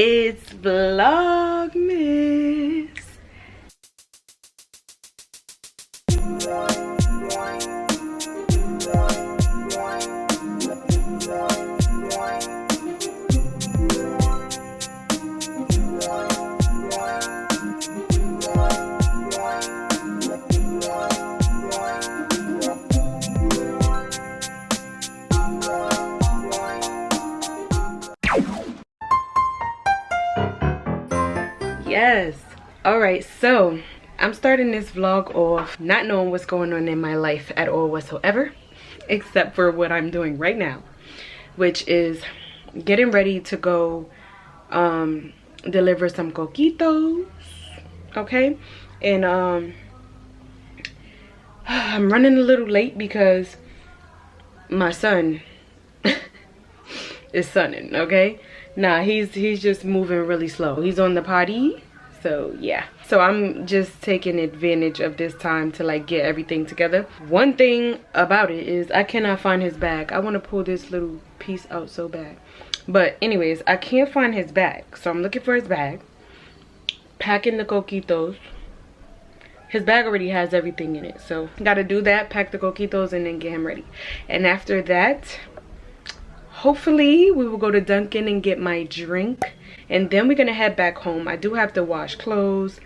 It's Vlogmas. Yes. Alright, so I'm starting this vlog off not knowing what's going on in my life at all whatsoever, except for what I'm doing right now, which is getting ready to go deliver some coquitos. Okay, and I'm running a little late because my son is sunning. Okay, nah, he's just moving really slow. He's on the potty, so yeah. So I'm just taking advantage of this time to like get everything together. One thing about it is I cannot find his bag. I want to pull this little piece out so bad, but anyways, I can't find his bag, so I'm looking for his bag, packing the coquitos. His bag already has everything in it, so gotta do that, pack the coquitos, and then get him ready. And after that, hopefully we will go to Dunkin' and get my drink, and then we're gonna head back home. I do have to wash clothes,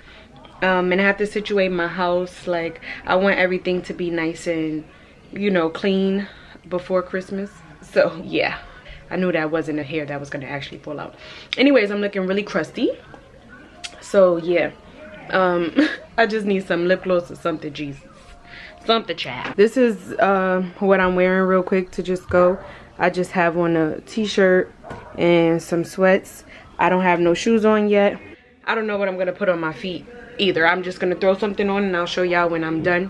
and I have to situate my house. Like, I want everything to be nice and, you know, clean before Christmas. So yeah, I knew that wasn't a hair that was gonna actually fall out. Anyways, I'm looking really crusty, so yeah. I just need some lip gloss or something, Jesus. Something, child. This is what I'm wearing real quick to just go. I just have on a t-shirt and some sweats. I don't have no shoes on yet. I don't know what I'm gonna put on my feet either. I'm just gonna throw something on and I'll show y'all when I'm done.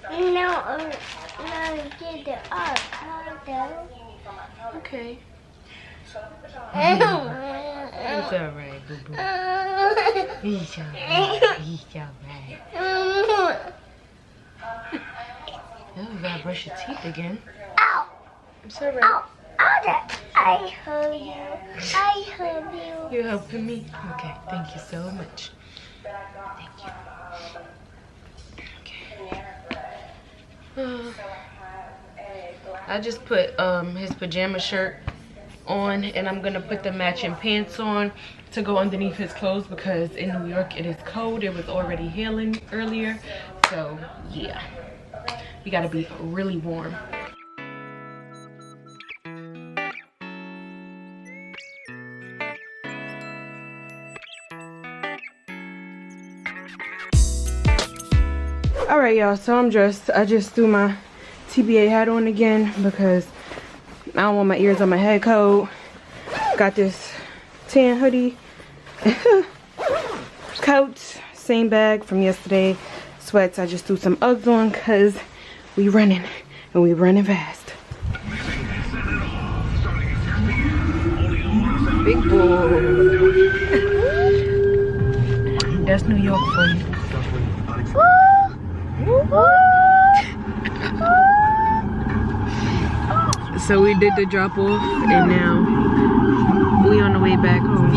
No, get it up. Okay. It's alright, boo boo. It's alright. It's alright. Oh, you gotta brush your teeth again. Ow! It's alright. Ow! Ow! I heard you. I heard you. You're helping me? Okay, thank you so much. Thank you. Okay. I just put his pajama shirt on, and I'm gonna put the matching pants on to go underneath his clothes because in New York it is cold. It was already hailing earlier, so yeah, we gotta be really warm. All right, y'all, so I just threw my TBA hat on again because I don't want my ears on my head coat. Got this tan hoodie, coat, same bag from yesterday, sweats. I just threw some Uggs on because we running, and we running fast. Big boy. That's New York for you. So we did the drop off, and now we on the way back home.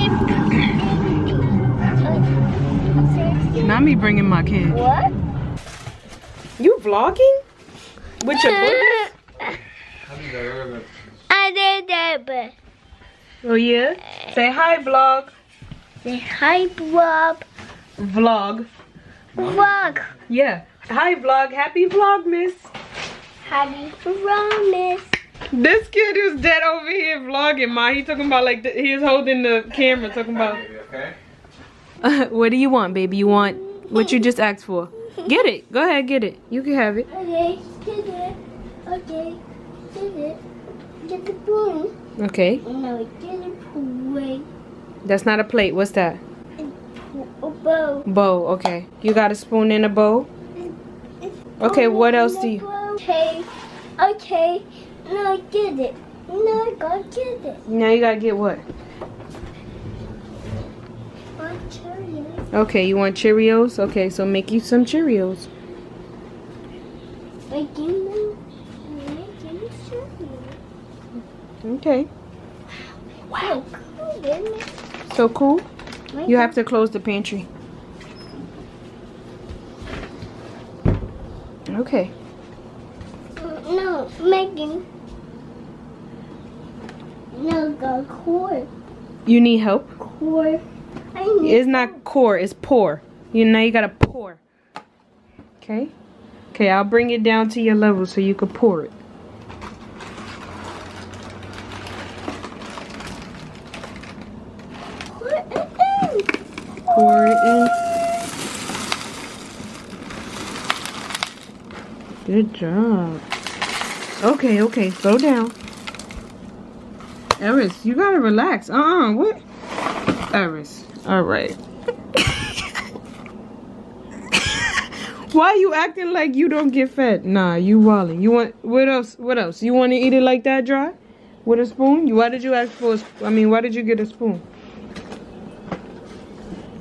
Not me bringing my kid. What? You vlogging? With your boogers? I did that, but. Oh yeah? Say hi, vlog. Say hi, Bob. Vlog. Vlog. Yeah. Hi, vlog. Happy Vlogmas. Happy Vlogmas. This kid is dead over here vlogging, Ma. He talking about like he's holding the camera, talking about. Okay. What do you want, baby? You want what you just asked for? Get it. Go ahead, get it. You can have it. Okay, get it. Okay, get it. Get the spoon. Okay. No, get a plate. That's not a plate. What's that? A bowl. Bowl. Okay. You got a spoon and a bowl? Okay, what else do you? Okay. Okay. No, get it. No, go get it. Now you gotta get what? Cheerios. Okay, you want Cheerios? Okay, so make you some Cheerios. Making Cheerios. Okay. Wow. So cool, isn't it? So cool. You have to close the pantry. Okay. No, Megan. No, go core. You need help? Core. I need It's not core, it's pour. Now you gotta pour. Okay? Okay, I'll bring it down to your level so you can pour it. Pour it in. Good job. Okay, okay, slow down. Eris, you gotta relax. What? Eris, alright. Why are you acting like you don't get fed? Nah, you wildin'. You want, what else? What else? You want to eat it like that dry? With a spoon? Why did you ask for a spoon? I mean, why did you get a spoon?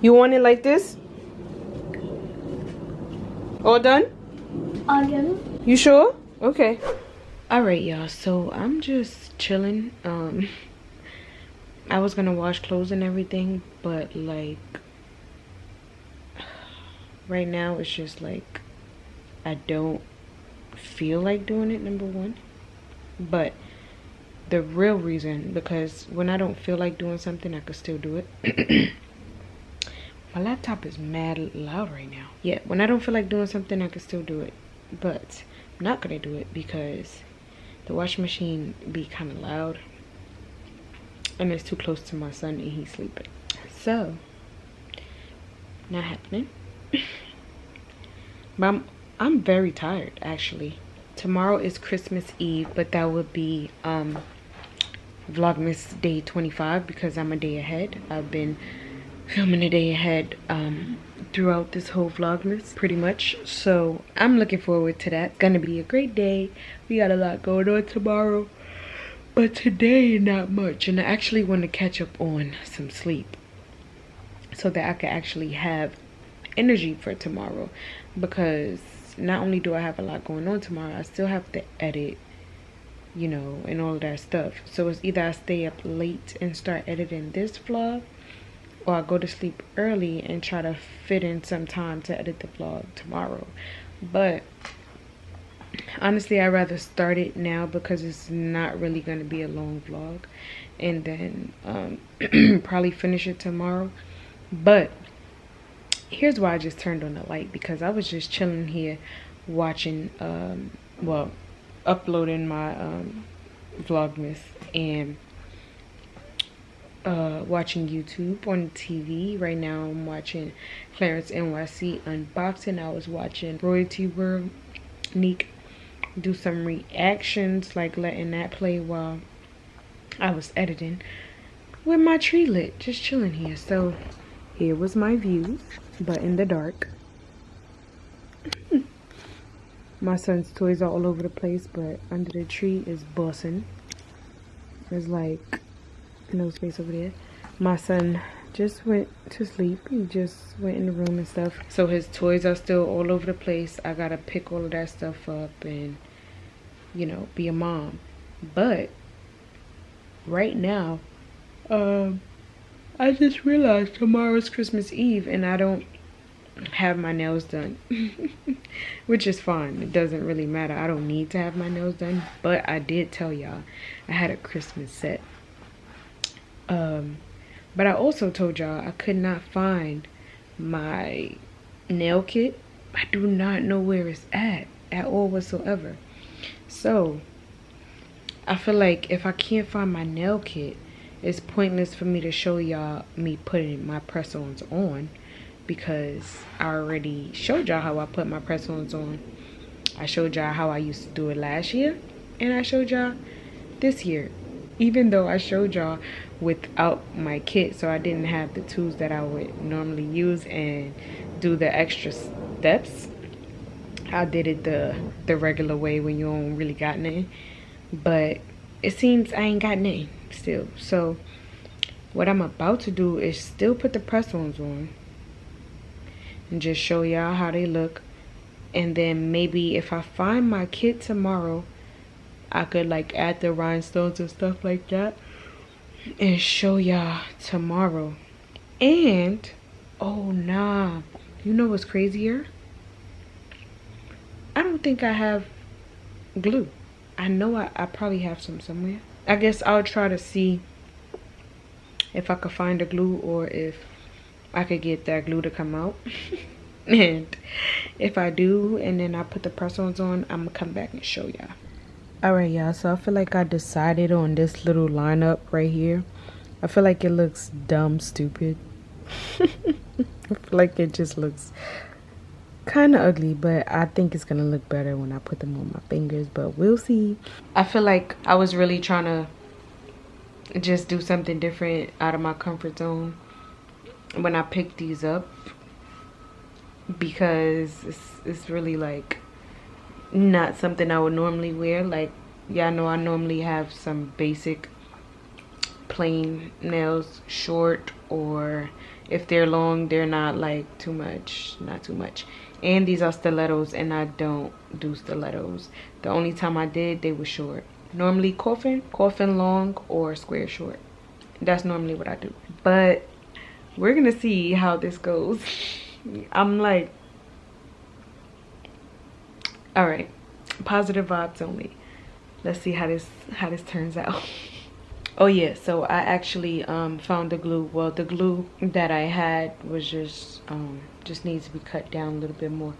You want it like this? All done? All done. You sure? Okay. Alright, y'all. So, I'm just chilling. I was gonna wash clothes and everything, but like right now it's just like I don't feel like doing it, number one. But the real reason, because when I don't feel like doing something, I could still do it. My laptop is mad loud right now. Yeah, when I don't feel like doing something, I could still do it. But I'm not gonna do it because the washing machine be kind of loud. And it's too close to my son and he's sleeping. So, not happening. But I'm very tired, actually. Tomorrow is Christmas Eve, but that would be Vlogmas day 25 because I'm a day ahead. I've been filming a day ahead throughout this whole Vlogmas, pretty much. So, I'm looking forward to that. It's gonna be a great day. We got a lot going on tomorrow. But today, not much. And I actually want to catch up on some sleep so that I can actually have energy for tomorrow. Because not only do I have a lot going on tomorrow, I still have to edit, you know, and all of that stuff. So it's either I stay up late and start editing this vlog, or I go to sleep early and try to fit in some time to edit the vlog tomorrow. But honestly, I'd rather start it now because it's not really going to be a long vlog, and then probably finish it tomorrow. But here's why I just turned on the light, because I was just chilling here watching well, uploading my Vlogmas and watching YouTube on TV. Right now I'm watching Clarence NYC unboxing. I was watching Royalty World Neek do some reactions, like letting that play while I was editing with my tree lit, just chilling here. So here was my views, but in the dark. My son's toys are all over the place, but under the tree is bussing. There's like no space over there. My son just went to sleep. He just went in the room and stuff. So his toys are still all over the place. I gotta pick all of that stuff up and, you know, be a mom. But right now, I just realized tomorrow's Christmas Eve and I don't have my nails done. Which is fine. It doesn't really matter. I don't need to have my nails done. But I did tell y'all I had a Christmas set. But I also told y'all I could not find my nail kit. I do not know where it's at all whatsoever. So I feel like if I can't find my nail kit, it's pointless for me to show y'all me putting my press-ons on, because I already showed y'all how I put my press-ons on. I showed y'all how I used to do it last year, and I showed y'all this year. Even though I showed y'all without my kit, so I didn't have the tools that I would normally use and do the extra steps. I did it the regular way when you don't really got nothing. But it seems I ain't got nothing still. So what I'm about to do is still put the press-ons on and just show y'all how they look. And then maybe if I find my kit tomorrow, I could like add the rhinestones and stuff like that. and show y'all tomorrow. And oh nah, you know what's crazier? I don't think I have glue. I know I probably have some somewhere. I guess I'll try to see if I could find a glue or if I could get that glue to come out. And if I do, and then I put the press-ons on, I'm gonna come back and show y'all. Alright y'all, so I feel like I decided on this little lineup right here. I feel like it looks dumb stupid. I feel like it just looks kind of ugly, but I think it's gonna look better when I put them on my fingers, but we'll see. I feel like I was really trying to just do something different out of my comfort zone when I picked these up, because it's really like not something I would normally wear. Like y'all know I normally have some basic plain nails, short, or if they're long, they're not like too much, not too much. And these are stilettos, and I don't do stilettos. The only time I did, they were short. Normally coffin long, or square short. That's normally what I do. But we're gonna see how this goes. I'm like, all right, positive vibes only. Let's see how this turns out. Oh yeah, so I actually found the glue. Well, the glue that I had was just needs to be cut down a little bit more.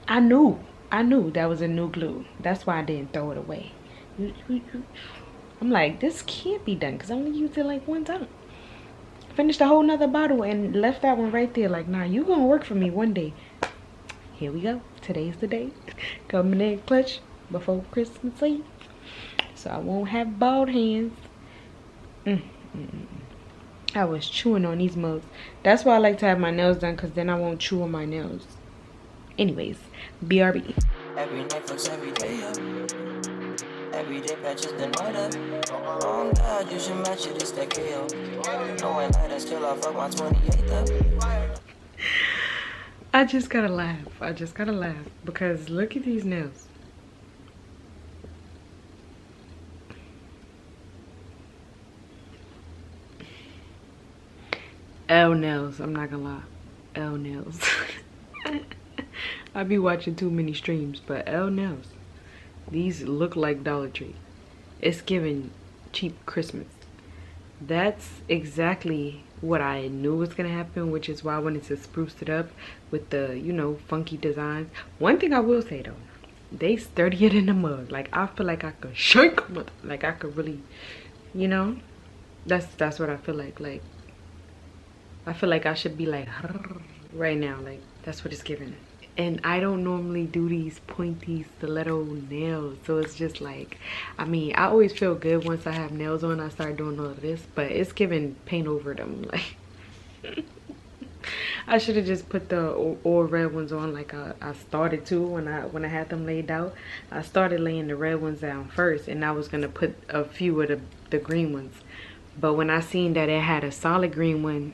I knew that was a new glue. That's why I didn't throw it away. I'm like, this can't be done because I only used it like one time. Finished a whole nother bottle and left that one right there. Like, nah, you gonna work for me one day. Here we go. Today's the day. Coming in clutch before Christmas Eve, so I won't have bald hands. I was chewing on these mugs. That's why I like to have my nails done, because then I won't chew on my nails. Anyways, BRB. Every night fucks every day up. Every day patches the night up. Oh God, you should match it, it's that KO. Knowing that I still I fuck my 28th up. I just gotta laugh. Because look at these nails. L nails, I'm not gonna lie. L nails. I be watching too many streams, but L nails. These look like Dollar Tree. It's giving cheap Christmas. That's exactly what I knew was gonna happen, which is why I wanted to spruce it up with the, you know, funky designs. One thing I will say though, they sturdier than the mug. Like, I feel like I could shake them. Like, I could really, you know, that's what I feel like. Like, I feel like I should be like right now. Like, that's what it's giving. And I don't normally do these pointy stiletto nails, so it's just like, I mean, I always feel good once I have nails on. I start doing all of this, but it's giving paint over them. Like, I should have just put the all red ones on like I started to when I had them laid out. I started laying the red ones down first, and I was gonna put a few of the green ones. But when I seen that it had a solid green one,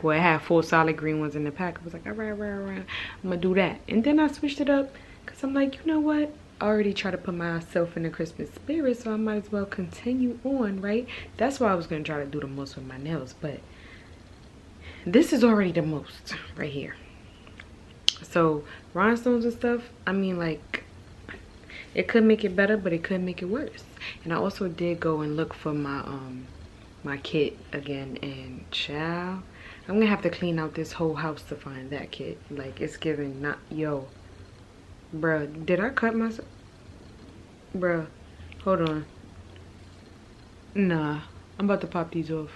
well, it had 4 solid green ones in the pack, I was like, all right, I'm gonna do that. And then I switched it up because I'm like, you know what? I already try to put myself in the Christmas spirit, so I might as well continue on, right? That's why I was gonna try to do the most with my nails, but this is already the most right here. So rhinestones and stuff, I mean, like, it could make it better, but it could make it worse. And I also did go and look for my my kit again, and child, I'm gonna have to clean out this whole house to find that kit. Like, it's giving not, yo, bruh, did I cut myself? Bruh, hold on. Nah, I'm about to pop these off.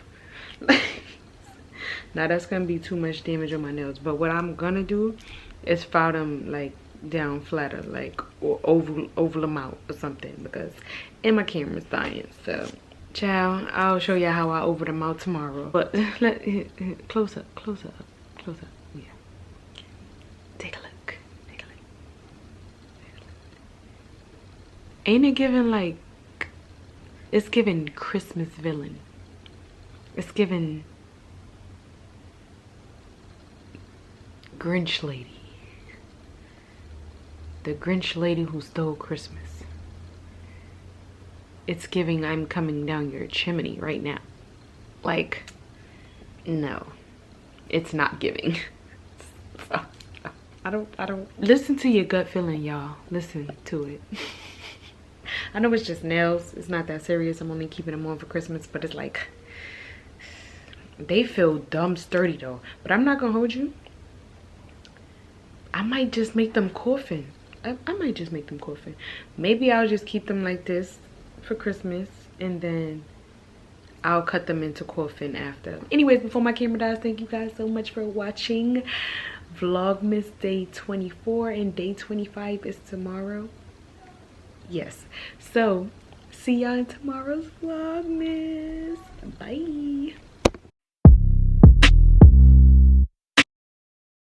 Now that's gonna be too much damage on my nails, but what I'm gonna do is file them like down flatter, like, or oval them out or something, because and my camera's dying. So ciao, I'll show you how I oval them out tomorrow. But close up, yeah, take a look. Ain't it giving like, it's giving Christmas villain. It's giving Grinch lady. The Grinch lady who stole Christmas. it's giving I'm coming down your chimney right now. Like, no, it's not giving. So, I don't listen to your gut feeling, y'all. Listen to it. I know it's just nails. It's not that serious. I'm only keeping them on for Christmas, but it's like, they feel dumb sturdy though. But I'm not gonna hold you. I might just make them coffin. I might just make them coffin. Maybe I'll just keep them like this for Christmas, and then I'll cut them into coffin after. Anyways, before my camera dies, thank you guys so much for watching Vlogmas day 24, and day 25 is tomorrow. Yes, so see y'all in tomorrow's Vlogmas. Bye.